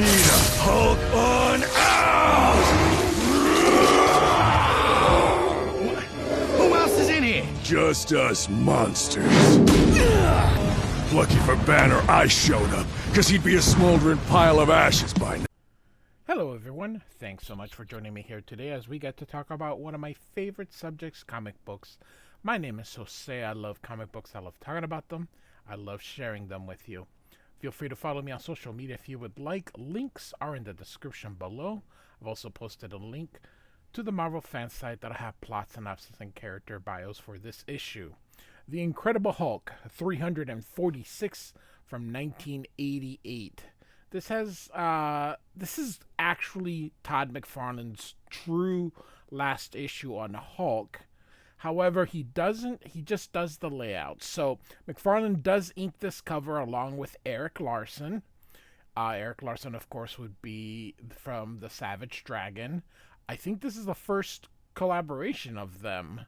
Hulk on out! Who else is in here? Just us monsters. Lucky for Banner I showed up, because he'd be a smoldering pile of ashes by now. Hello everyone, thanks so much for joining me here today as we get to talk about one of my favorite subjects, comic books. My name is Jose. I love comic books, I love talking about them, I love sharing them with you. Feel free to follow me on social media if you would like. Links are in the description below. I've also posted a link to the Marvel fan site that'll have plot synopsis and character bios for this issue. The Incredible Hulk 346 from 1988. This is actually Todd McFarlane's true last issue on Hulk. However, he just does the layout. So McFarlane does ink this cover along with Erik Larsen. Erik Larsen, of course, would be from the Savage Dragon. I think this is the first collaboration of them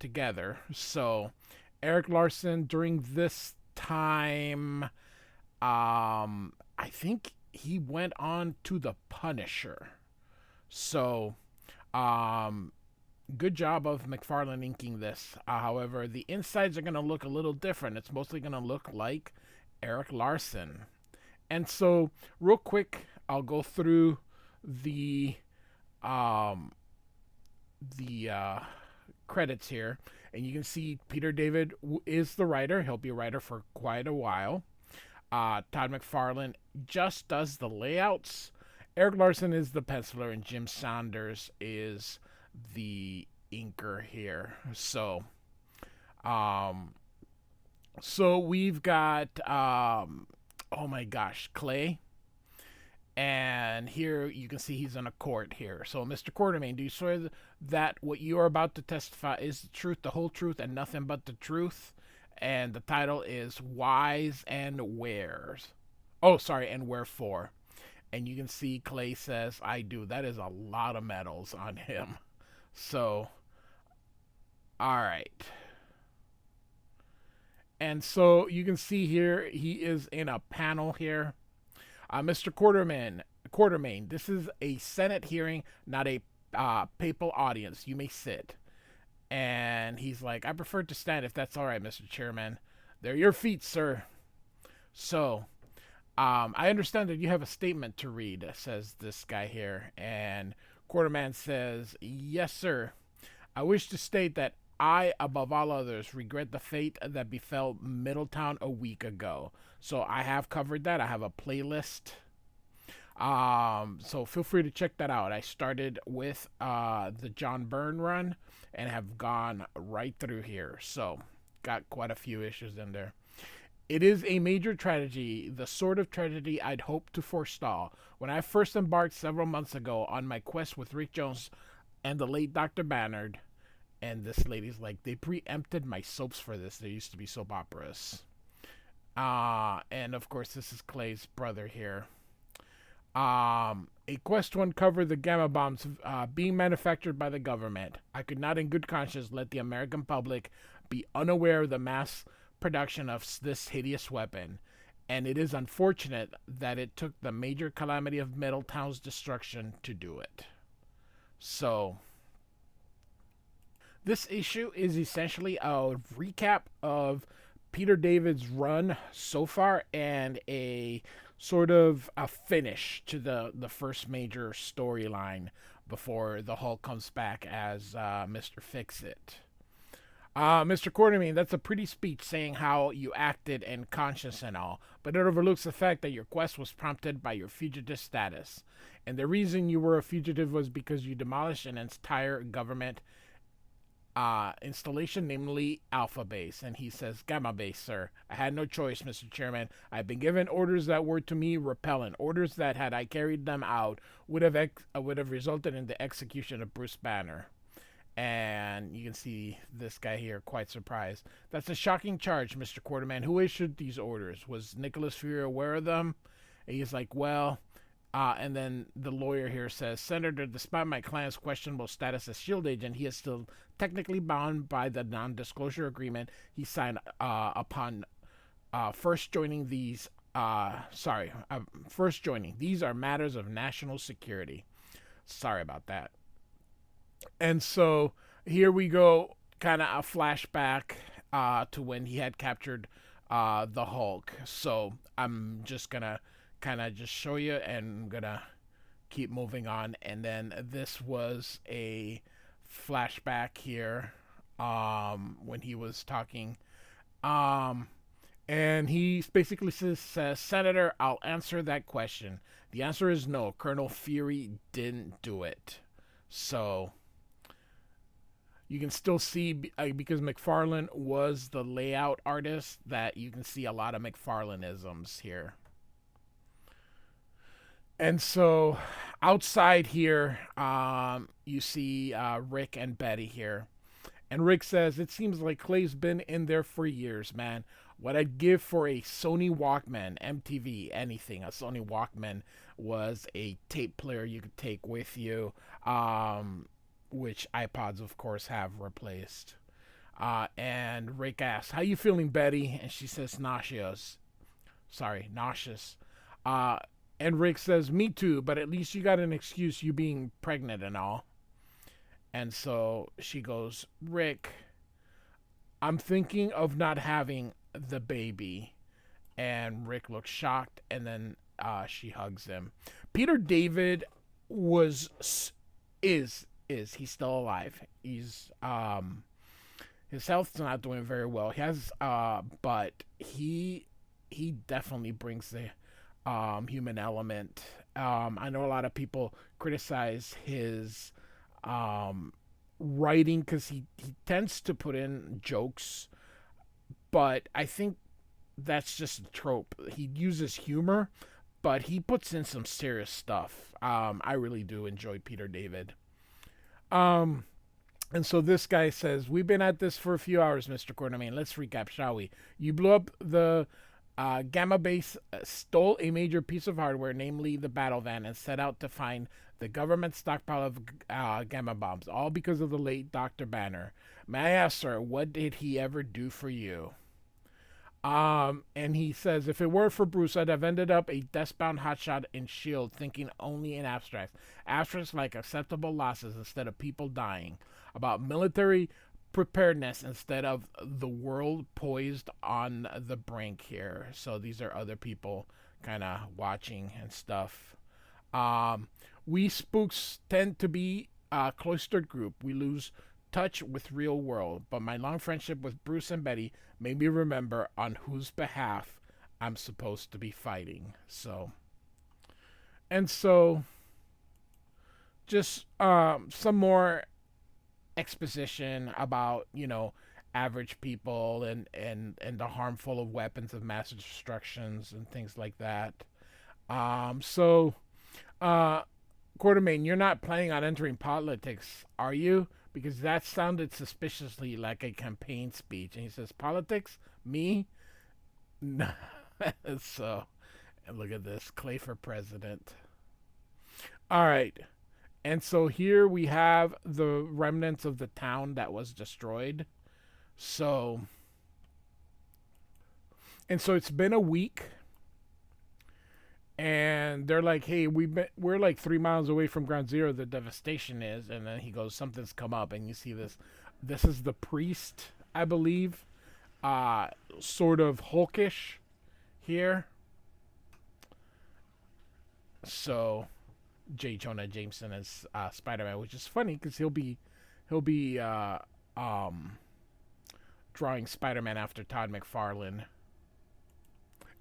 together. So Erik Larsen during this time, I think he went on to the Punisher. So, good job of McFarlane inking this. However, the insides are going to look a little different. It's mostly going to look like Erik Larsen. And so, real quick, I'll go through the credits here. And you can see Peter David is the writer. He'll be a writer for quite a while. Todd McFarlane just does the layouts. Erik Larsen is the penciler, and Jim Saunders is the inker here. So we've got oh my gosh, Clay, and here you can see he's in a court here. So Mr. Quartermain, do you swear that what you are about to testify is the truth, the whole truth, and nothing but the truth? And the title is Whys and Wheres. Oh, sorry, and Wherefore. And you can see Clay says, I do. That is a lot of medals on him. So, alright. And so you can see here, he is in a panel here. Mr. Quartermain, this is a Senate hearing, not a papal audience. You may sit. And he's like, I prefer to stand if that's all right, Mr. Chairman. They're your feet, sir. So, I understand that you have a statement to read, says this guy here. And Quarterman says, yes, sir. I wish to state that I, above all others, regret the fate that befell Middletown a week ago. So I have covered that. I have a playlist. So feel free to check that out. I started with the John Byrne run and have gone right through here. So got quite a few issues in there. It is a major tragedy, the sort of tragedy I'd hoped to forestall. When I first embarked several months ago on my quest with Rick Jones and the late Dr. Bannard, and this lady's like, they preempted my soaps for this. There used to be soap operas. And of course, this is Clay's brother here. A quest to uncover the gamma bombs being manufactured by the government. I could not in good conscience let the American public be unaware of the mass production of this hideous weapon, and it is unfortunate that it took the major calamity of Middletown's destruction to do it. So, this issue is essentially a recap of Peter David's run so far and a sort of a finish to the first major storyline before the Hulk comes back as Mr. Fix-It. Mr. Quartermain, that's a pretty speech saying how you acted in conscience and all, but it overlooks the fact that your quest was prompted by your fugitive status. And the reason you were a fugitive was because you demolished an entire government installation, namely Alpha Base. And he says, Gamma Base, sir. I had no choice, Mr. Chairman. I've been given orders that were to me repellent. Orders that, had I carried them out, would have resulted in the execution of Bruce Banner. And you can see this guy here quite surprised. That's a shocking charge, Mr. Quarterman. Who issued these orders? Was Nicholas Fury aware of them? And he's like, well, and then the lawyer here says, Senator, despite my client's questionable status as SHIELD agent, he is still technically bound by the non-disclosure agreement he signed upon first joining these first joining. These are matters of national security. Sorry about that. And so here we go, kind of a flashback to when he had captured the Hulk. So I'm just gonna kind of just show you, and I'm gonna keep moving on. And then this was a flashback here when he was talking. And he basically says, Senator, I'll answer that question. The answer is no. Colonel Fury didn't do it. So you can still see, because McFarlane was the layout artist, that you can see a lot of McFarlaneisms here. And so outside here, you see Rick and Betty here. And Rick says, it seems like Clay's been in there for years, man. What I'd give for a Sony Walkman, MTV, anything. A Sony Walkman was a tape player you could take with you, which iPods, of course, have replaced. And Rick asks, how you feeling, Betty? And she says, nauseous. And Rick says, me too, but at least you got an excuse, you being pregnant and all. And so she goes, Rick, I'm thinking of not having the baby. And Rick looks shocked, and then she hugs him. Peter David is he's still alive. He's his health's not doing very well. He has but he definitely brings the human element. I know a lot of people criticize his writing because he tends to put in jokes, but I think that's just a trope. He uses humor, but he puts in some serious stuff. I really do enjoy Peter David. And so this guy says, we've been at this for a few hours, Mr. Quartermain. Let's recap, shall we? You blew up the Gamma Base, stole a major piece of hardware, namely the battle van, and set out to find the government stockpile of gamma bombs, all because of the late Dr. Banner. May I ask, sir, what did he ever do for you? And he says, if it weren't for Bruce, I'd have ended up a death-bound hotshot in S.H.I.E.L.D., thinking only in abstracts. Abstracts like acceptable losses instead of people dying. About military preparedness instead of the world poised on the brink here. So these are other people kind of watching and stuff. We spooks tend to be a cloistered group. We lose touch with real world, but my long friendship with Bruce and Betty made me remember on whose behalf I'm supposed to be fighting. So just some more exposition about, average people and the harmful of weapons of mass destructions and things like that. Quartermain, you're not planning on entering politics, are you? Because that sounded suspiciously like a campaign speech. And he says, politics? Me? No. So, and look at this. Clay for president. All right. And so here we have the remnants of the town that was destroyed. So it's been a week. And they're like, hey, we're like 3 miles away from Ground Zero, the devastation is. And then he goes, something's come up. And you see this. This is the priest, I believe. Sort of hulkish here. So J. Jonah Jameson as Spider-Man, which is funny because he'll be drawing Spider-Man after Todd McFarlane.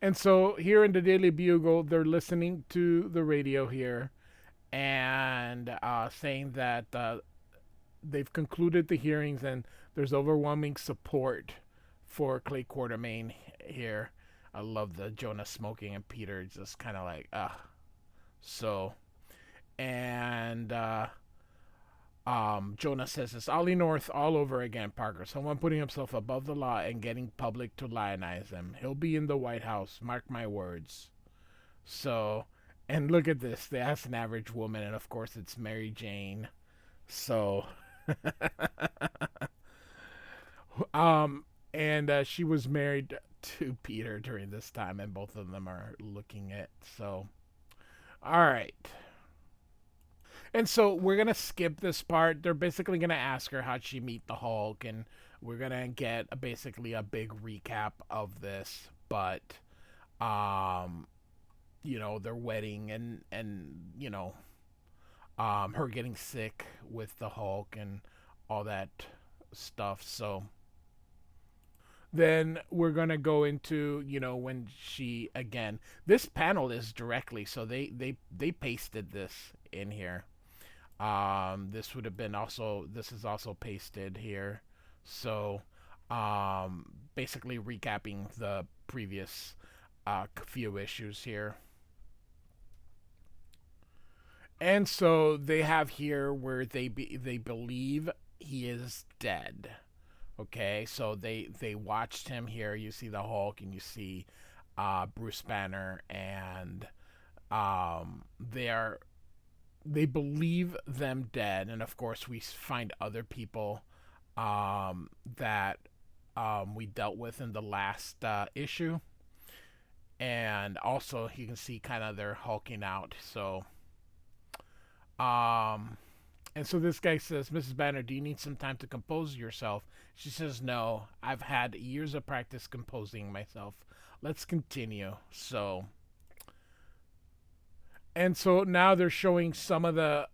And so here in the Daily Bugle, they're listening to the radio here and saying that they've concluded the hearings and there's overwhelming support for Clay Quartermain here. I love the Jonah smoking and Peter just kind of like, So, and Jonah says it's Ollie North all over again, Parker. Someone putting himself above the law and getting public to lionize him. He'll be in the White House, mark my words. So, and look at this. They asked an average woman, and of course it's Mary Jane. So, and she was married to Peter during this time, and both of them are looking at. So, all right. And so we're gonna skip this part. They're basically gonna ask her how'd she meet the Hulk, and we're gonna get basically a big recap of this. But, um, their wedding and her getting sick with the Hulk and all that stuff. So then we're gonna go into when she again. This panel is directly, so they pasted this in here. This would have been also, this is also pasted here. So, basically recapping the previous few issues here. And so they have here where they believe he is dead. Okay, so they watched him here. You see the Hulk, and you see Bruce Banner, and they believe them dead. And of course, we find other people that we dealt with in the last issue, and also you can see kind of they're hulking out. So, and so this guy says, "Mrs. Banner, do you need some time to compose yourself?" She says, "No, I've had years of practice composing myself. Let's continue." So, and so now they're showing some of the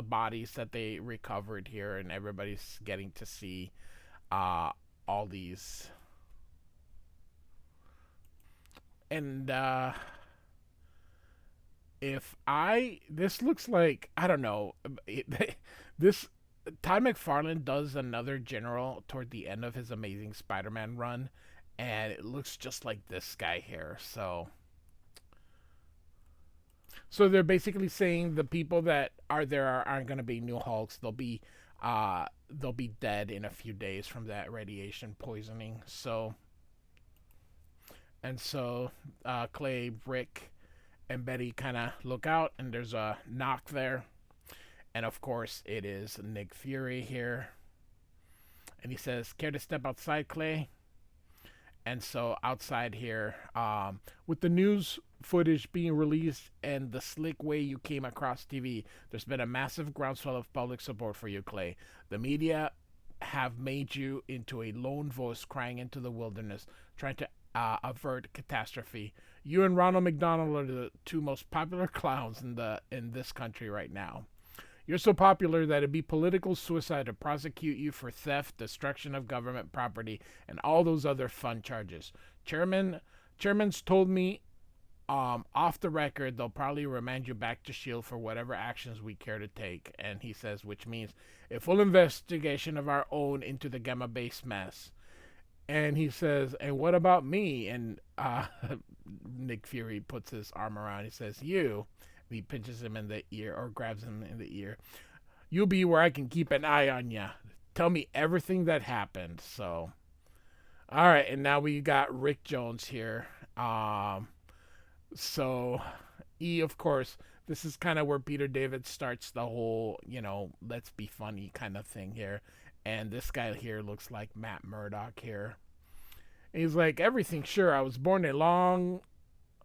bodies that they recovered here, and everybody's getting to see all these. And this looks like, I don't know, this Todd McFarlane does another general toward the end of his Amazing Spider-Man run, and it looks just like this guy here. So they're basically saying the people that are there aren't going to be new Hulks. They'll be dead in a few days from that radiation poisoning. So, and so Clay, Rick, and Betty kind of look out, and there's a knock there. And of course, it is Nick Fury here. And he says, "Care to step outside, Clay?" And so outside here, with the news footage being released and the slick way you came across TV, there's been a massive groundswell of public support for you, Clay. The media have made you into a lone voice crying into the wilderness, trying to avert catastrophe. You and Ronald McDonald are the two most popular clowns in this country right now. You're so popular that it'd be political suicide to prosecute you for theft, destruction of government property, and all those other fun charges. Chairman's told me off the record they'll probably remand you back to S.H.I.E.L.D. for whatever actions we care to take." And he says, which means a full investigation of our own into the Gamma Base mess. And he says, "And what about me?" And Nick Fury puts his arm around. He says, "You." He pinches him in the ear, or grabs him in the ear. "You'll be where I can keep an eye on you. Tell me everything that happened." So, all right, and now we got Rick Jones here. So, of course, this is kind of where Peter David starts the whole, let's be funny kind of thing here. And this guy here looks like Matt Murdock here. And he's like, "Everything, sure. I was born a long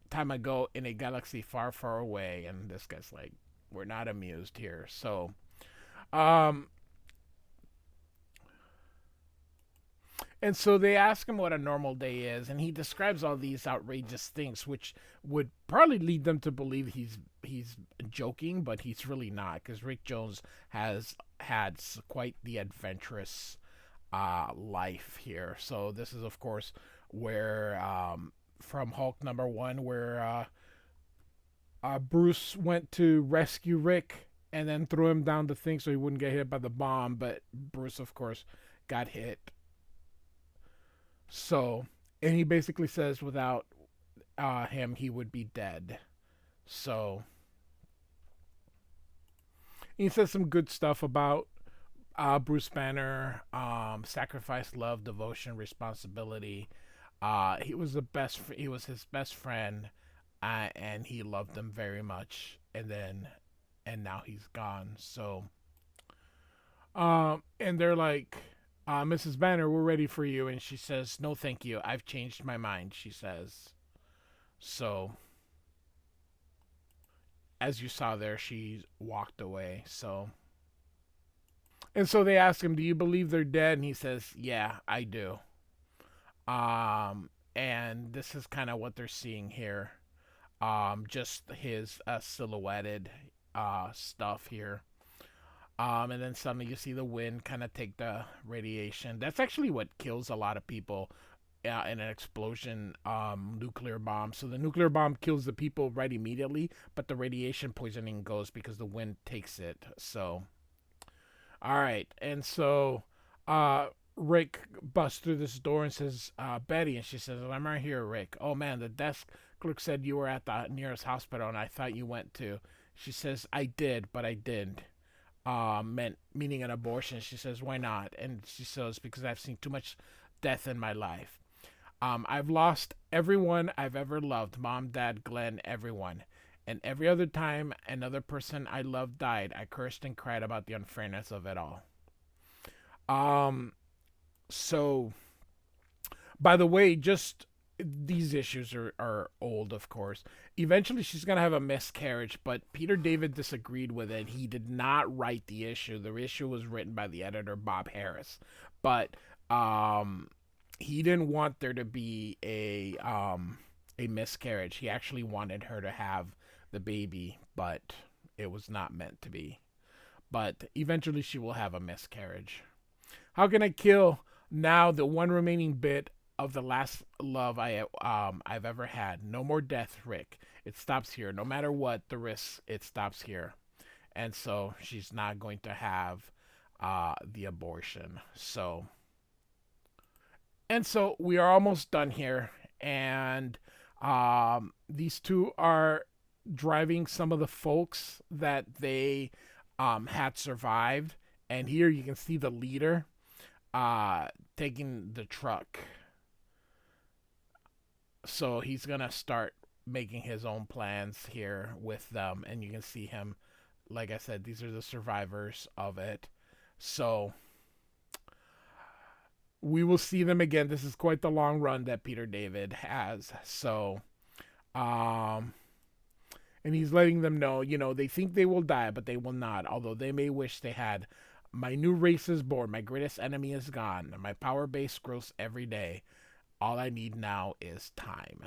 time ago in a galaxy far, far away." And this guy's like, "We're not amused here." So, and so they ask him what a normal day is, and he describes all these outrageous things, which would probably lead them to believe he's joking, but he's really not, because Rick Jones has had quite the adventurous life here. So this is, of course, where from Hulk #1, where Bruce went to rescue Rick and then threw him down the thing so he wouldn't get hit by the bomb, but Bruce, of course, got hit. So, and he basically says without him, he would be dead. So, he says some good stuff about Bruce Banner, sacrifice, love, devotion, responsibility. He was his best friend, and he loved him very much. And now he's gone. So, and they're like, Mrs. Banner, we're ready for you. And she says, no, thank you. I've changed my mind, she says. So, as you saw there, she walked away. And so they ask him, do you believe they're dead? And he says, yeah, I do. And this is kind of what they're seeing here. Just his silhouetted stuff here. And then suddenly you see the wind kind of take the radiation. That's actually what kills a lot of people in an explosion, nuclear bomb. So the nuclear bomb kills the people right immediately, but the radiation poisoning goes because the wind takes it. So, all right. And so Rick busts through this door and says, Betty, and she says, well, I'm right here, Rick. Oh, man, the desk clerk said you were at the nearest hospital, and I thought you went to. She says, I did, but I didn't. Meaning an abortion. She says, why not? And she says, because I've seen too much death in my life. I've lost everyone I've ever loved. Mom, Dad, Glenn, everyone. And every other time another person I loved died, I cursed and cried about the unfairness of it all. So, by the way, just these issues are old, of course. Eventually, she's going to have a miscarriage, but Peter David disagreed with it. He did not write the issue. The issue was written by the editor, Bob Harris. But he didn't want there to be a miscarriage. He actually wanted her to have the baby, but it was not meant to be. But eventually, she will have a miscarriage. How can I kill now the one remaining bit of the last love I've ever had? No more death, Rick. It stops here. No matter what the risk, it stops here. And so she's not going to have the abortion. So we are almost done here. And these two are driving some of the folks that they had survived. And here you can see the leader taking the truck. So he's going to start making his own plans here with them. And you can see him, like I said, these are the survivors of it. So we will see them again. This is quite the long run that Peter David has. So, and he's letting them know, they think they will die, but they will not. Although they may wish they had. My new race is born. My greatest enemy is gone. My power base grows every day. All I need now is time.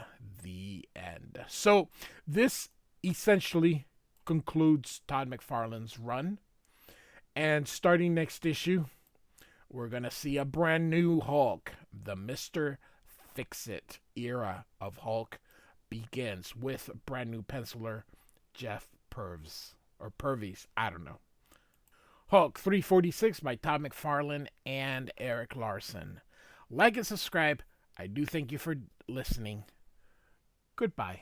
The end. So this essentially concludes Todd McFarlane's run. And starting next issue, we're going to see a brand new Hulk. The Mr. Fix-It era of Hulk begins with brand new penciler Jeff Purvis. I don't know. Hulk 346 by Todd McFarlane and Erik Larsen. Like and subscribe. I do thank you for listening. Goodbye.